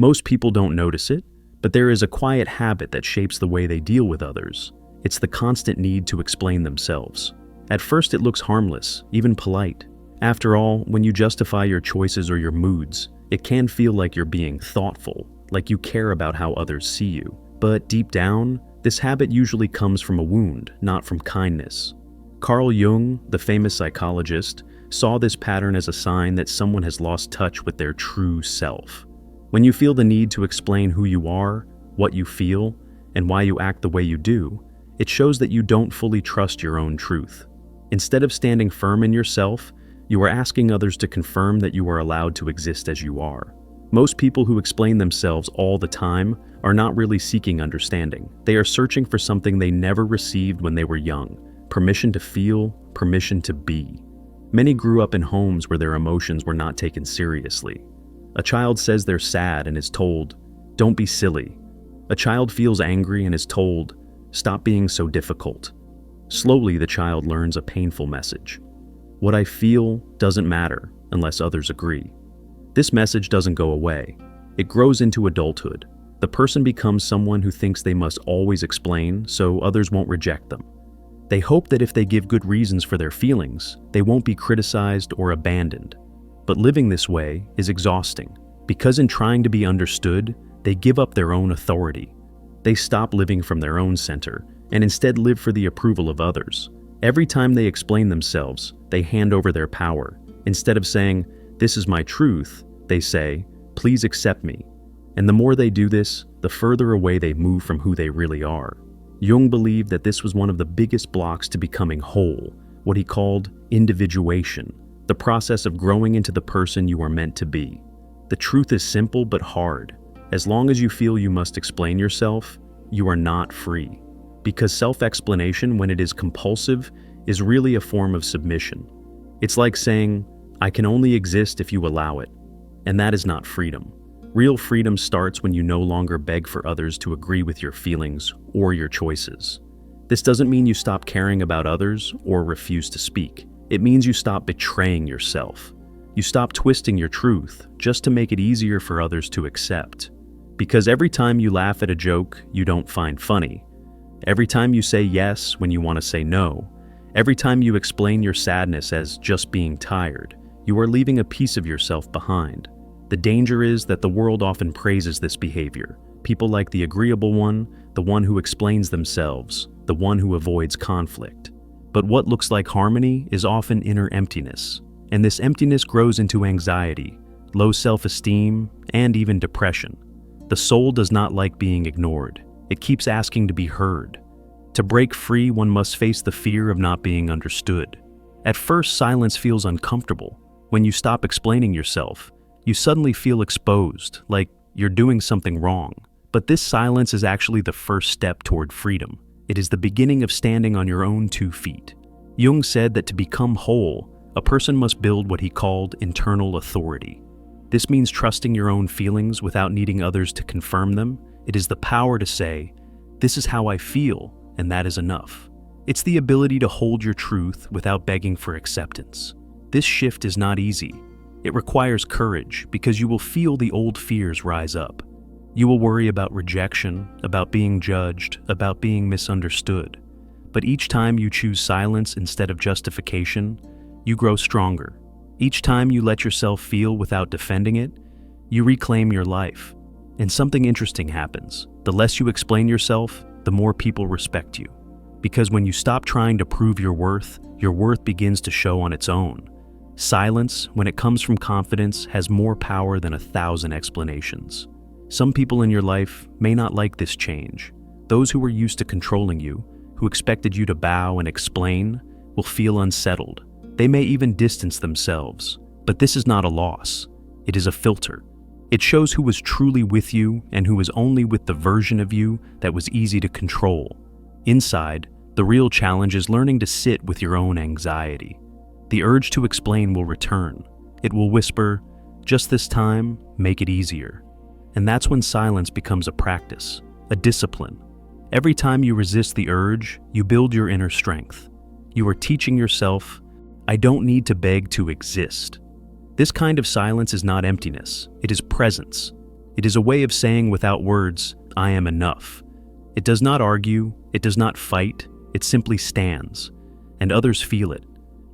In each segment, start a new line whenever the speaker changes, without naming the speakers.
Most people don't notice it, but there is a quiet habit that shapes the way they deal with others. It's the constant need to explain themselves. At first it looks harmless, even polite. After all, when you justify your choices or your moods, it can feel like you're being thoughtful, like you care about how others see you. But deep down, this habit usually comes from a wound, not from kindness. Carl Jung, the famous psychologist, saw this pattern as a sign that someone has lost touch with their true self. When you feel the need to explain who you are, what you feel, and why you act the way you do, it shows that you don't fully trust your own truth. Instead of standing firm in yourself, you are asking others to confirm that you are allowed to exist as you are. Most people who explain themselves all the time are not really seeking understanding. They are searching for something they never received when they were young: permission to feel, permission to be. Many grew up in homes where their emotions were not taken seriously. A child says they're sad and is told, "Don't be silly." A child feels angry and is told, "Stop being so difficult." Slowly, the child learns a painful message: what I feel doesn't matter unless others agree. This message doesn't go away. It grows into adulthood. The person becomes someone who thinks they must always explain so others won't reject them. They hope that if they give good reasons for their feelings, they won't be criticized or abandoned. But living this way is exhausting, because in trying to be understood, they give up their own authority. They stop living from their own center and instead live for the approval of others. Every time they explain themselves, they hand over their power. Instead of saying, "This is my truth," they say, "Please accept me." And the more they do this, the further away they move from who they really are. Jung believed that this was one of the biggest blocks to becoming whole, what he called individuation, the process of growing into the person you are meant to be. The truth is simple but hard. As long as you feel you must explain yourself, you are not free. Because self-explanation, when it is compulsive, is really a form of submission. It's like saying, "I can only exist if you allow it." And that is not freedom. Real freedom starts when you no longer beg for others to agree with your feelings or your choices. This doesn't mean you stop caring about others or refuse to speak. It means you stop betraying yourself. You stop twisting your truth just to make it easier for others to accept. Because every time you laugh at a joke you don't find funny, every time you say yes when you want to say no, every time you explain your sadness as just being tired, you are leaving a piece of yourself behind. The danger is that the world often praises this behavior. People like the agreeable one, the one who explains themselves, the one who avoids conflict. But what looks like harmony is often inner emptiness, and this emptiness grows into anxiety, low self-esteem, and even depression. The soul does not like being ignored. It keeps asking to be heard. To break free, one must face the fear of not being understood. At first, silence feels uncomfortable. When you stop explaining yourself, you suddenly feel exposed, like you're doing something wrong. But this silence is actually the first step toward freedom. It is the beginning of standing on your own 2 feet. Jung said that to become whole, a person must build what he called internal authority. This means trusting your own feelings without needing others to confirm them. It is the power to say, "This is how I feel, and that is enough." It's the ability to hold your truth without begging for acceptance. This shift is not easy. It requires courage because you will feel the old fears rise up. You will worry about rejection, about being judged, about being misunderstood. But each time you choose silence instead of justification, you grow stronger. Each time you let yourself feel without defending it, you reclaim your life. And something interesting happens. The less you explain yourself, the more people respect you. Because when you stop trying to prove your worth begins to show on its own. Silence, when it comes from confidence, has more power than 1,000 explanations. Some people in your life may not like this change. Those who were used to controlling you, who expected you to bow and explain, will feel unsettled. They may even distance themselves. But this is not a loss. It is a filter. It shows who was truly with you and who was only with the version of you that was easy to control. Inside, the real challenge is learning to sit with your own anxiety. The urge to explain will return. It will whisper, "Just this time, make it easier." And that's when silence becomes a practice, a discipline. Every time you resist the urge, you build your inner strength. You are teaching yourself, "I don't need to beg to exist." This kind of silence is not emptiness, it is presence. It is a way of saying without words, I am enough. It does not argue, it does not fight, it simply stands. And others feel it.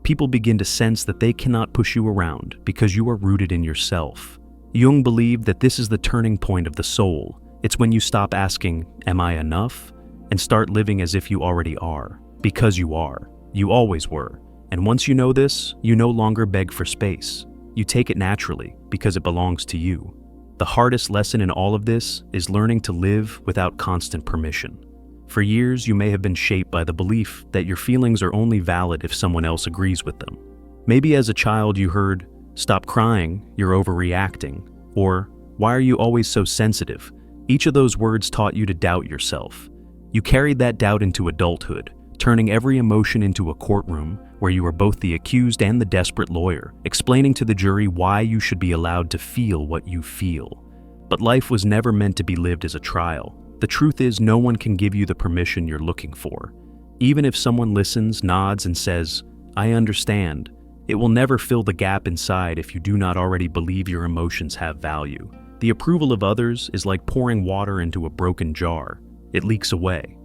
People begin to sense that they cannot push you around because you are rooted in yourself. Jung believed that this is the turning point of the soul. It's when you stop asking, am I enough? And start living as if you already are. Because you are. You always were. And once you know this, you no longer beg for space. You take it naturally because it belongs to you. The hardest lesson in all of this is learning to live without constant permission. For years, you may have been shaped by the belief that your feelings are only valid if someone else agrees with them. Maybe as a child you heard, stop crying, you're overreacting, or why are you always so sensitive? Each of those words taught you to doubt yourself. You carried that doubt into adulthood, turning every emotion into a courtroom where you are both the accused and the desperate lawyer, explaining to the jury why you should be allowed to feel what you feel. But life was never meant to be lived as a trial. The truth is, no one can give you the permission you're looking for. Even if someone listens, nods, and says, I understand, it will never fill the gap inside if you do not already believe your emotions have value. The approval of others is like pouring water into a broken jar. It leaks away.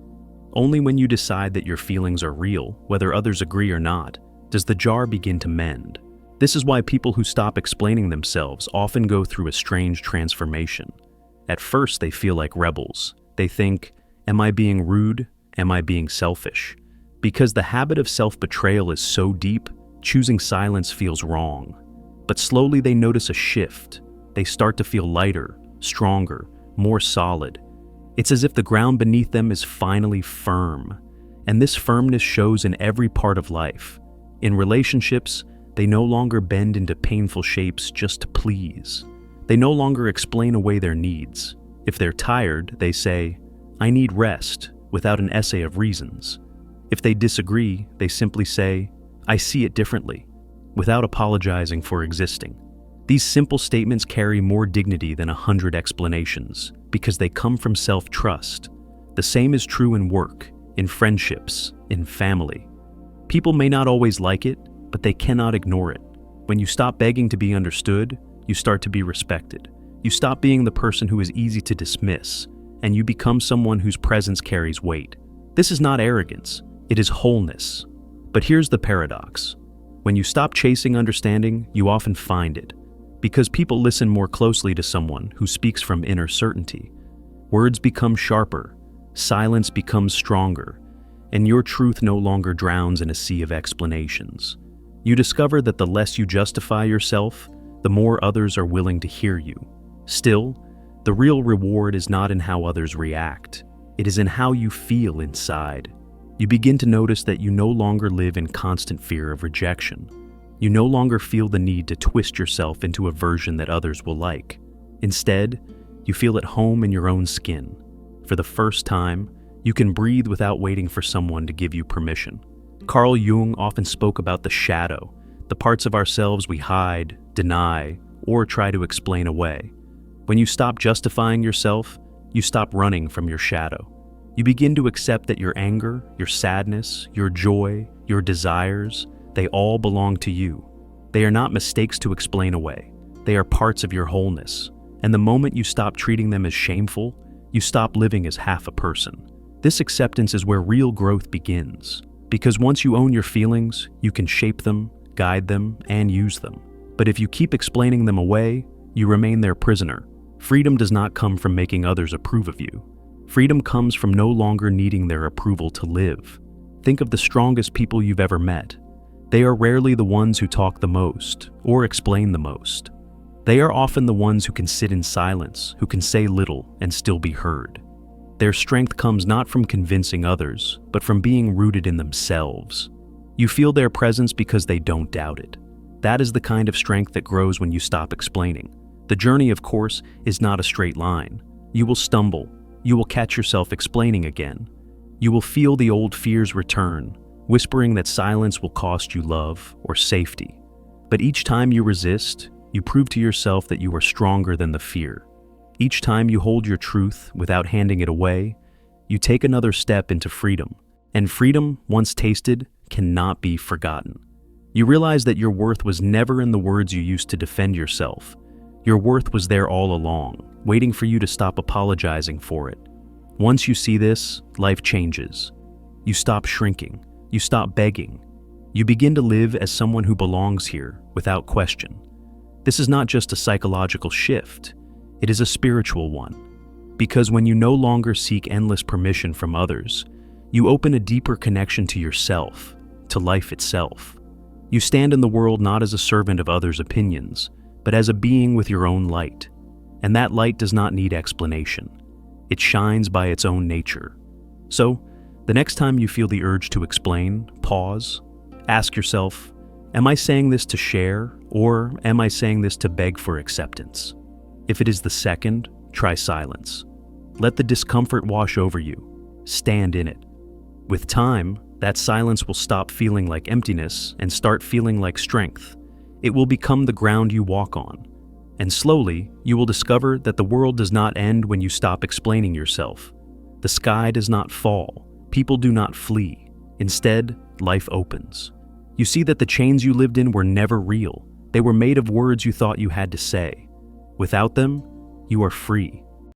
Only when you decide that your feelings are real, whether others agree or not, does the jar begin to mend. This is why people who stop explaining themselves often go through a strange transformation. At first, they feel like rebels. They think, am I being rude? Am I being selfish? Because the habit of self-betrayal is so deep, choosing silence feels wrong. But slowly they notice a shift. They start to feel lighter, stronger, more solid. It's as if the ground beneath them is finally firm. And this firmness shows in every part of life. In relationships, they no longer bend into painful shapes just to please. They no longer explain away their needs. If they're tired, they say, I need rest, without an essay of reasons. If they disagree, they simply say, I see it differently, without apologizing for existing. These simple statements carry more dignity than 100 explanations, because they come from self-trust. The same is true in work, in friendships, in family. People may not always like it, but they cannot ignore it. When you stop begging to be understood, you start to be respected. You stop being the person who is easy to dismiss, and you become someone whose presence carries weight. This is not arrogance, it is wholeness. But here's the paradox. When you stop chasing understanding, you often find it. Because people listen more closely to someone who speaks from inner certainty. Words become sharper, silence becomes stronger, and your truth no longer drowns in a sea of explanations. You discover that the less you justify yourself, the more others are willing to hear you. Still, the real reward is not in how others react. It is in how you feel inside. You begin to notice that you no longer live in constant fear of rejection. You no longer feel the need to twist yourself into a version that others will like. Instead, you feel at home in your own skin. For the first time, you can breathe without waiting for someone to give you permission. Carl Jung often spoke about the shadow, the parts of ourselves we hide, deny, or try to explain away. When you stop justifying yourself, you stop running from your shadow. You begin to accept that your anger, your sadness, your joy, your desires, they all belong to you. They are not mistakes to explain away. They are parts of your wholeness. And the moment you stop treating them as shameful, you stop living as half a person. This acceptance is where real growth begins. Because once you own your feelings, you can shape them, guide them, and use them. But if you keep explaining them away, you remain their prisoner. Freedom does not come from making others approve of you. Freedom comes from no longer needing their approval to live. Think of the strongest people you've ever met. They are rarely the ones who talk the most or explain the most. They are often the ones who can sit in silence, who can say little and still be heard. Their strength comes not from convincing others, but from being rooted in themselves. You feel their presence because they don't doubt it. That is the kind of strength that grows when you stop explaining. The journey, of course, is not a straight line. You will stumble. You will catch yourself explaining again. You will feel the old fears return, whispering that silence will cost you love or safety. But each time you resist, you prove to yourself that you are stronger than the fear. Each time you hold your truth without handing it away, you take another step into freedom. And freedom, once tasted, cannot be forgotten. You realize that your worth was never in the words you used to defend yourself. Your worth was there all along, waiting for you to stop apologizing for it. Once you see this, life changes. You stop shrinking. You stop begging. You begin to live as someone who belongs here, without question. This is not just a psychological shift, it is a spiritual one. Because when you no longer seek endless permission from others, you open a deeper connection to yourself, to life itself. You stand in the world not as a servant of others' opinions, but as a being with your own light. And that light does not need explanation. It shines by its own nature. So, the next time you feel the urge to explain, pause. Ask yourself, am I saying this to share, or am I saying this to beg for acceptance? If it is the second, try silence. Let the discomfort wash over you. Stand in it. With time, that silence will stop feeling like emptiness and start feeling like strength. It will become the ground you walk on. And slowly, you will discover that the world does not end when you stop explaining yourself. The sky does not fall. People do not flee. Instead, life opens. You see that the chains you lived in were never real. They were made of words you thought you had to say. Without them, you are free.